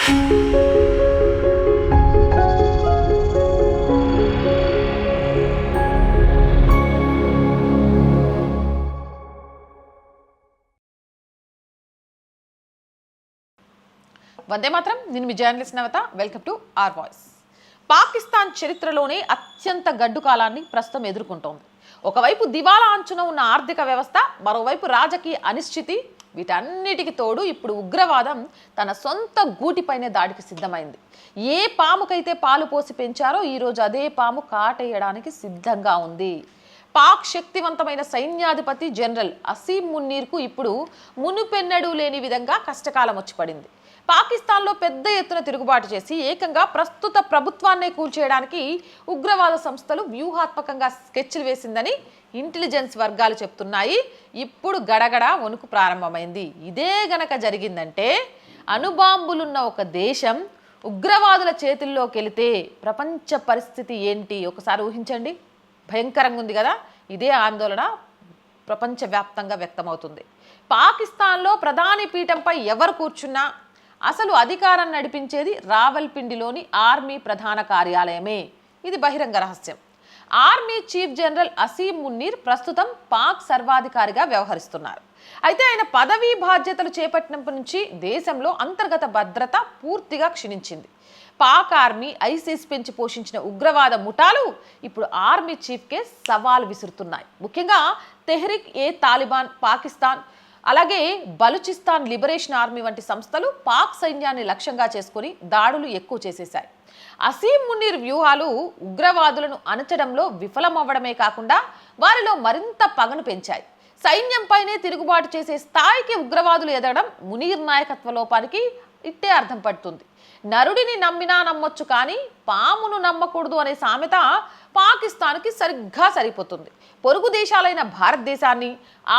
వందే మాత్రం. నేను మీ journalist Navata. Welcome to R Voice. Pakistan చరిత్రలోనే అత్యంత గడ్డు కాలాన్ని ప్రస్తుతం ఎదుర్కొంటోంది. ఒకవైపు దివాలా అంచున ఉన్న ఆర్థిక వ్యవస్థ, మరోవైపు రాజకీయ అనిశ్చితి. వీటన్నిటికి తోడు ఇప్పుడు ఉగ్రవాదం తన సొంత గూటిపైనే దాడికి సిద్ధమైంది. ఏ పాముకైతే పాలు పోసి పెంచారో ఈరోజు అదే పాము కాటేయడానికి సిద్ధంగా ఉంది. పాక్ శక్తివంతమైన సైన్యాధిపతి జనరల్ అసీం మున్నీర్కు ఇప్పుడు మునుపెన్నడూ లేని విధంగా కష్టకాలం వచ్చి పడింది. పాకిస్తాన్లో పెద్ద ఎత్తున తిరుగుబాటు చేసి ఏకంగా ప్రస్తుత ప్రభుత్వాన్నే కూల్చేయడానికి ఉగ్రవాద సంస్థలు వ్యూహాత్మకంగా స్కెచ్లు వేసిందని ఇంటెలిజెన్స్ వర్గాలు చెప్తున్నాయి. ఇప్పుడు గడగడ వణుకు ప్రారంభమైంది. ఇదే గనక జరిగిందంటే అణుబాంబులున్న ఒక దేశం ఉగ్రవాదుల చేతుల్లోకి వెళితే ప్రపంచ పరిస్థితి ఏంటి ఒకసారి ఊహించండి. భయంకరంగా ఉంది కదా. ఇదే ఆందోళన ప్రపంచవ్యాప్తంగా వ్యక్తమవుతుంది. పాకిస్తాన్లో ప్రధాని పీఠంపై ఎవరు కూర్చున్నా అసలు అధికారం నడిపించేది రావల్పిండిలోని ఆర్మీ ప్రధాన కార్యాలయమే. ఇది బహిరంగ రహస్యం. Army chief general Asim Munir ప్రస్తుతం పాక్ సర్వాధికారిగా వ్యవహరిస్తున్నారు. అయితే ఆయన పదవీ బాధ్యతలు చేపట్టినప్పటి నుంచి దేశంలో అంతర్గత భద్రత పూర్తిగా క్షీణించింది. పాక్ ఆర్మీ ఐసిస్ పెంచి పోషించిన ఉగ్రవాద ముఠాలు ఇప్పుడు ఆర్మీ చీఫ్కే సవాల్ విసురుతున్నాయి. ముఖ్యంగా తెహ్రిక్ ఏ తాలిబాన్ పాకిస్తాన్, అలాగే బలూచిస్తాన్ లిబరేషన్ ఆర్మీ వంటి సంస్థలు పాక్ సైన్యాన్ని లక్ష్యంగా చేసుకుని దాడులు ఎక్కువ చేసేశాయి. అసీం మున్నీర్ వ్యూహాలు ఉగ్రవాదులను అణచడంలో విఫలమవ్వడమే కాకుండా వారిలో మరింత పగను పెంచాయి. సైన్యంపైనే తిరుగుబాటు చేసే స్థాయికి ఉగ్రవాదులు ఎదగడం మునీర్ నాయకత్వ లోపానికి ఇట్టే అర్థం పడుతుంది. నరుడిని నమ్మినా నమ్మొచ్చు కానీ పామును నమ్మకూడదు అనే సామెత పాకిస్తాన్కి సరిగ్గా సరిపోతుంది. పొరుగు దేశాలైన భారతదేశాన్ని,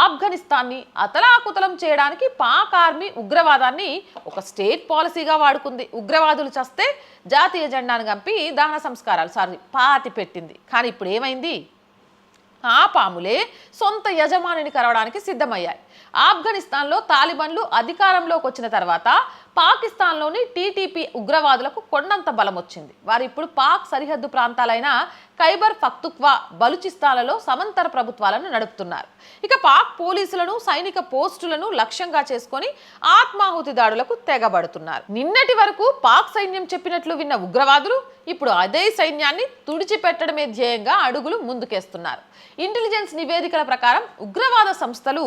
ఆఫ్ఘనిస్తాన్ని అతలాకుతలం చేయడానికి పాక్ ఆర్మీ ఉగ్రవాదాన్ని ఒక స్టేట్ పాలసీగా వాడుకుంది. ఉగ్రవాదులు చస్తే జాతీయ జెండాను కంపి దహన సంస్కారాలు పాతి పెట్టింది. కానీ ఇప్పుడు ఏమైంది? ఆ పాములే సొంత యజమానిని కరవడానికి సిద్ధమయ్యాయి. ఆఫ్ఘనిస్తాన్లో తాలిబాన్లు అధికారంలోకి వచ్చిన తర్వాత పాకిస్తాన్లోని టీటీపీ ఉగ్రవాదులకు కొండంత బలం వచ్చింది. వారు ఇప్పుడు పాక్ సరిహద్దు ప్రాంతాలైన ఖైబర్ పఖ్తూన్ఖ్వా, బలూచిస్తాన్లలో సమాంతర ప్రభుత్వాలను నడుపుతున్నారు. ఇక పాక్ పోలీసులను, సైనిక పోస్టులను లక్ష్యంగా చేసుకొని ఆత్మాహుతి దాడులకు తెగబడుతున్నారు. నిన్నటి వరకు పాక్ సైన్యం చెప్పినట్లు విన్న ఉగ్రవాదులు ఇప్పుడు అదే సైన్యాన్ని తుడిచిపెట్టడమే ధ్యేయంగా అడుగులు ముందుకేస్తున్నారు. ఇంటెలిజెన్స్ నివేదికల ప్రకారం ఉగ్రవాద సంస్థలు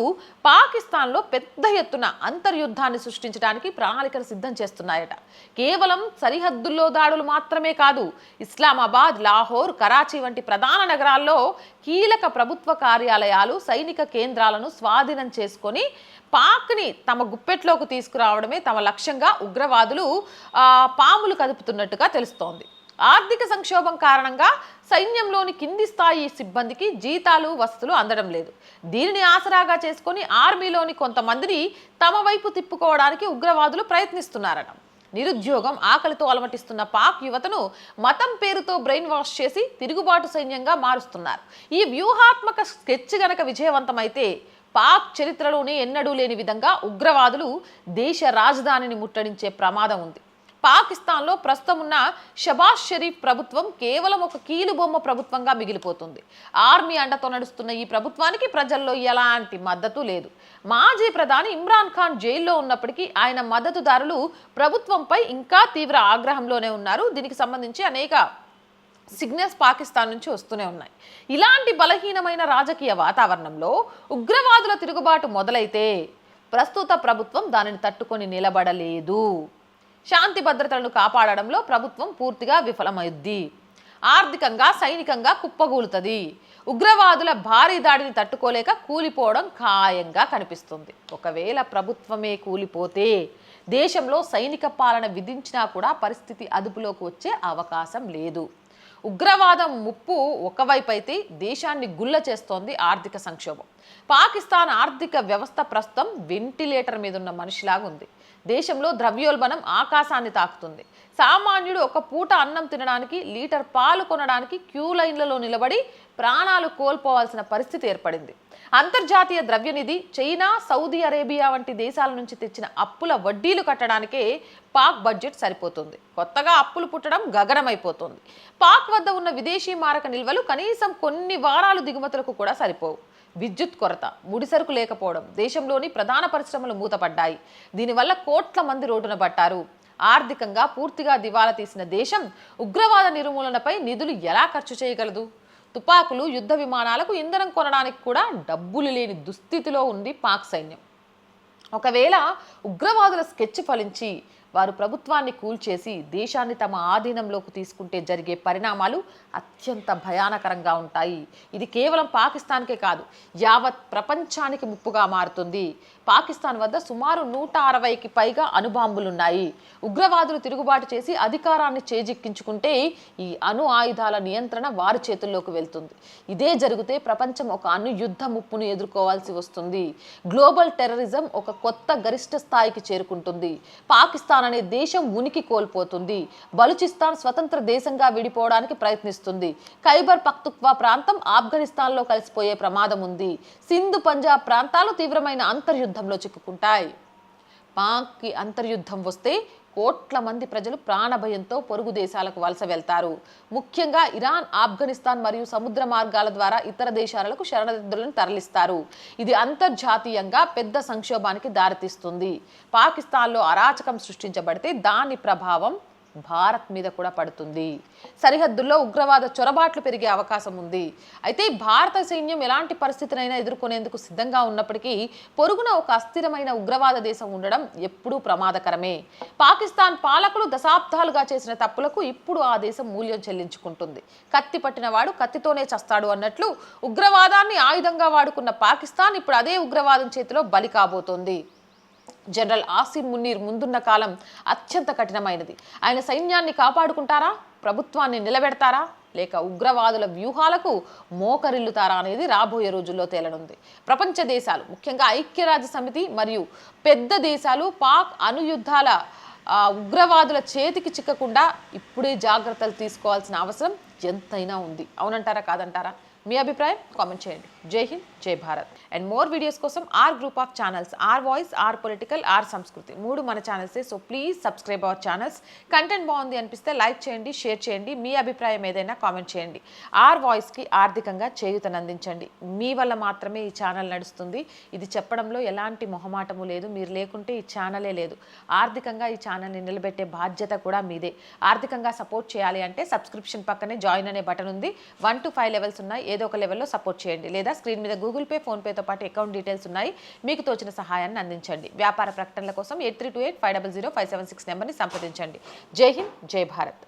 పాకిస్తాన్లో పెద్ద ఎత్తున అంతర్యుద్ధాన్ని సృష్టించడానికి ప్రణాళికలు సిద్ధం చేస్తున్నాయట. కేవలం సరిహద్దుల్లో దాడులు మాత్రమే కాదు, ఇస్లామాబాద్, లాహోర్, కరాచీ వంటి ప్రధాన నగరాల్లో కీలక ప్రభుత్వ కార్యాలయాలు, సైనిక కేంద్రాలను స్వాధీనం చేసుకొని పాక్ని తమ గుప్పెట్లోకి తీసుకురావడమే తమ లక్ష్యంగా ఉగ్రవాదులు పాములు కదుపుతున్నట్టుగా తెలుస్తోంది. ఆర్థిక సంక్షోభం కారణంగా సైన్యంలోని కింది స్థాయి సిబ్బందికి జీతాలు, వసతులు అందడం లేదు. దీనిని ఆసరాగా చేసుకొని ఆర్మీలోని కొంతమందిని తమ వైపు తిప్పుకోవడానికి ఉగ్రవాదులు ప్రయత్నిస్తున్నారట. నిరుద్యోగం, ఆకలితో అలమటిస్తున్న పాక్ యువతను మతం పేరుతో బ్రెయిన్ వాష్ చేసి తిరుగుబాటు సైన్యంగా మారుస్తున్నారు. ఈ వ్యూహాత్మక స్కెచ్ గనక విజయవంతమైతే పాక్ చరిత్రలోనే ఎన్నడూ లేని విధంగా ఉగ్రవాదులు దేశ రాజధానిని ముట్టడించే ప్రమాదం ఉంది. పాకిస్తాన్లో ప్రస్తుతం ఉన్న షబాజ్ షరీఫ్ ప్రభుత్వం కేవలం ఒక కీలుబొమ్మ ప్రభుత్వంగా మిగిలిపోతుంది. ఆర్మీ అండతో నడుస్తున్న ఈ ప్రభుత్వానికి ప్రజల్లో ఎలాంటి మద్దతు లేదు. మాజీ ప్రధాని ఇమ్రాన్ ఖాన్ జైల్లో ఉన్నప్పటికీ ఆయన మద్దతుదారులు ప్రభుత్వంపై ఇంకా తీవ్ర ఆగ్రహంలోనే ఉన్నారు. దీనికి సంబంధించి అనేక సిగ్నల్స్ పాకిస్తాన్ నుంచి వస్తూనే ఉన్నాయి. ఇలాంటి బలహీనమైన రాజకీయ వాతావరణంలో ఉగ్రవాదుల తిరుగుబాటు మొదలైతే ప్రస్తుత ప్రభుత్వం దానిని తట్టుకొని నిలబడలేదు. శాంతి భద్రతలను కాపాడడంలో ప్రభుత్వం పూర్తిగా విఫలమైద్ది. ఆర్థికంగా, సైనికంగా కుప్పగూలుతుంది. ఉగ్రవాదుల భారీ దాడిని తట్టుకోలేక కూలిపోవడం ఖాయంగా కనిపిస్తుంది. ఒకవేళ ప్రభుత్వమే కూలిపోతే దేశంలో సైనిక పాలన విధించినా కూడా పరిస్థితి అదుపులోకి వచ్చే అవకాశం లేదు. ఉగ్రవాదం ముప్పు ఒకవైపు అయితే దేశాన్ని గుల్ల చేస్తోంది ఆర్థిక సంక్షోభం. పాకిస్తాన్ ఆర్థిక వ్యవస్థ ప్రస్తుతం వెంటిలేటర్ మీద ఉన్న మనిషిలాగా ఉంది. దేశంలో ద్రవ్యోల్బణం ఆకాశాన్ని తాకుతుంది. సామాన్యుడు ఒక పూట అన్నం తినడానికి, లీటర్ పాలు కొనడానికి క్యూ లైన్లలో నిలబడి ప్రాణాలు కోల్పోవాల్సిన పరిస్థితి ఏర్పడింది. అంతర్జాతీయ ద్రవ్యనిధి, చైనా, సౌదీ అరేబియా వంటి దేశాల నుంచి తెచ్చిన అప్పుల వడ్డీలు కట్టడానికే పాక్ బడ్జెట్ సరిపోతుంది. కొత్తగా అప్పులు పుట్టడం గగనమైపోతుంది. పాక్ వద్ద ఉన్న విదేశీ మారక నిల్వలు కనీసం కొన్ని వారాలు దిగుమతులకు కూడా సరిపోవు. విద్యుత్ కొరత, ముడిసరుకు లేకపోవడం, దేశంలోని ప్రధాన పరిశ్రమలు మూతపడ్డాయి. దీనివల్ల కోట్ల మంది రోడ్డున పడ్డారు. ఆర్థికంగా పూర్తిగా దివాలా తీసిన దేశం ఉగ్రవాద నిర్మూలనపై నిధులు ఎలా ఖర్చు చేయగలదు? తుపాకులు, యుద్ధ విమానాలకు ఇంధనం కొనడానికి కూడా డబ్బులు లేని దుస్థితిలో ఉంది పాక్ సైన్యం. ఒకవేళ ఉగ్రవాదుల స్కెచ్ ఫలించి వారు ప్రభుత్వాన్ని కూల్చేసి దేశాన్ని తమ ఆధీనంలోకి తీసుకుంటే జరిగే పరిణామాలు అత్యంత భయానకరంగా ఉంటాయి. ఇది కేవలం పాకిస్తాన్కే కాదు, యావత్ ప్రపంచానికి ముప్పుగా మారుతుంది. పాకిస్తాన్ వద్ద సుమారు 160కి పైగా అణుబాంబులున్నాయి. ఉగ్రవాదులు తిరుగుబాటు చేసి అధికారాన్ని చేజిక్కించుకుంటే ఈ అణు ఆయుధాల నియంత్రణ వారి చేతుల్లోకి వెళ్తుంది. ఇదే జరిగితే ప్రపంచం ఒక అణు యుద్ధ ముప్పును ఎదుర్కోవాల్సి వస్తుంది. గ్లోబల్ టెర్రరిజం ఒక కొత్త గరిష్ట స్థాయికి చేరుకుంటుంది. పాకిస్తాన్ అనే దేశం ఉనికి కోల్పోతుంది. బలూచిస్తాన్ స్వతంత్ర దేశంగా విడిపోవడానికి ప్రయత్నిస్తుంది. ఖైబర్ పఖ్తున్ఖ్వా ప్రాంతం ఆఫ్ఘనిస్తాన్లో కలిసిపోయే ప్రమాదం ఉంది. సింధు, పంజాబ్ ప్రాంతాలు తీవ్రమైన అంతర్యుద్ధంలో చిక్కుకుంటాయి. పాక్కి అంతర్యుద్ధం వస్తే కోట్ల మంది ప్రజలు ప్రాణభయంతో పొరుగు దేశాలకు వలస వెళ్తారు. ముఖ్యంగా ఇరాన్, ఆఫ్ఘనిస్తాన్ మరియు సముద్ర మార్గాల ద్వారా ఇతర దేశాలకు శరణార్థులను తరలిస్తారు. ఇది అంతర్జాతీయంగా పెద్ద సంక్షోభానికి దారితీస్తుంది. పాకిస్తాన్లో అరాచకం సృష్టించబడితే దాని ప్రభావం భారత్ మీద కూడా పడుతుంది. సరిహద్దుల్లో ఉగ్రవాద చొరబాట్లు పెరిగే అవకాశం ఉంది. అయితే భారత సైన్యం ఎలాంటి పరిస్థితినైనా ఎదుర్కొనేందుకు సిద్ధంగా ఉన్నప్పటికీ పొరుగున ఒక అస్థిరమైన ఉగ్రవాద దేశం ఉండడం ఎప్పుడూ ప్రమాదకరమే. పాకిస్తాన్ పాలకులు దశాబ్దాలుగా చేసిన తప్పులకు ఇప్పుడు ఆ దేశం మూల్యం చెల్లించుకుంటుంది. కత్తి పట్టినవాడు కత్తితోనే చస్తాడు అన్నట్లు ఉగ్రవాదాన్ని ఆయుధంగా వాడుకున్న పాకిస్తాన్ ఇప్పుడు అదే ఉగ్రవాదం చేతిలో బలి కాబోతోంది. జనరల్ ఆసిమ్ మునీర్ ముందున్న కాలం అత్యంత కఠినమైనది. ఆయన సైన్యాన్ని కాపాడుకుంటారా, ప్రభుత్వాన్ని నిలబెడతారా, లేక ఉగ్రవాదుల వ్యూహాలకు మోకరిల్లుతారా అనేది రాబోయే రోజుల్లో తేలనుంది. ప్రపంచ దేశాలు, ముఖ్యంగా ఐక్యరాజ్య సమితి మరియు పెద్ద దేశాలు పాక్ అణుయుద్ధాల ఉగ్రవాదుల చేతికి చిక్కకుండా ఇప్పుడే జాగ్రత్తలు తీసుకోవాల్సిన అవసరం ఎంతైనా ఉంది. అవునంటారా, కాదంటారా? మీ అభిప్రాయం కామెంట్ చేయండి. జై హింద్, జై భారత్. అండ్ మోర్ వీడియోస్ కోసం R group of channels, R Voice, R Political, R Sanskriti 3 మన ఛానల్సే. So please subscribe our channels. Content బాగుంది అనిపిస్తే లైక్ చేయండి, షేర్ చేయండి. మీ అభిప్రాయం ఏదైనా కామెంట్ చేయండి. ఆర్ వాయిస్కి ఆర్థికంగా చేయూతనందించండి. మీ వల్ల మాత్రమే ఈ ఛానల్ నడుస్తుంది. ఇది చెప్పడంలో ఎలాంటి మొహమాటము లేదు. మీరు లేకుంటే ఈ ఛానలే లేదు. ఆర్థికంగా ఈ ఛానల్ని నిలబెట్టే బాధ్యత కూడా మీదే. ఆర్థికంగా సపోర్ట్ చేయాలి అంటే సబ్స్క్రిప్షన్ పక్కనే జాయిన్ అనే బటన్ ఉంది. 1 to 5 లెవెల్స్ ఉన్నాయి. ఏదో ఒక లెవెల్లో సపోర్ట్ చేయండి. లేదా స్క్రీన్ మీద గూగుల్ పే, ఫోన్పేతో పాటు అకౌంట్ డీటెయిల్స్ ఉన్నాయి. మీకు తోచిన సహాయాన్ని అందించండి. వ్యాపార ప్రకటనల కోసం 8328500576 నెంబర్ని సంప్రదించండి. జై హింద్, జై భారత్.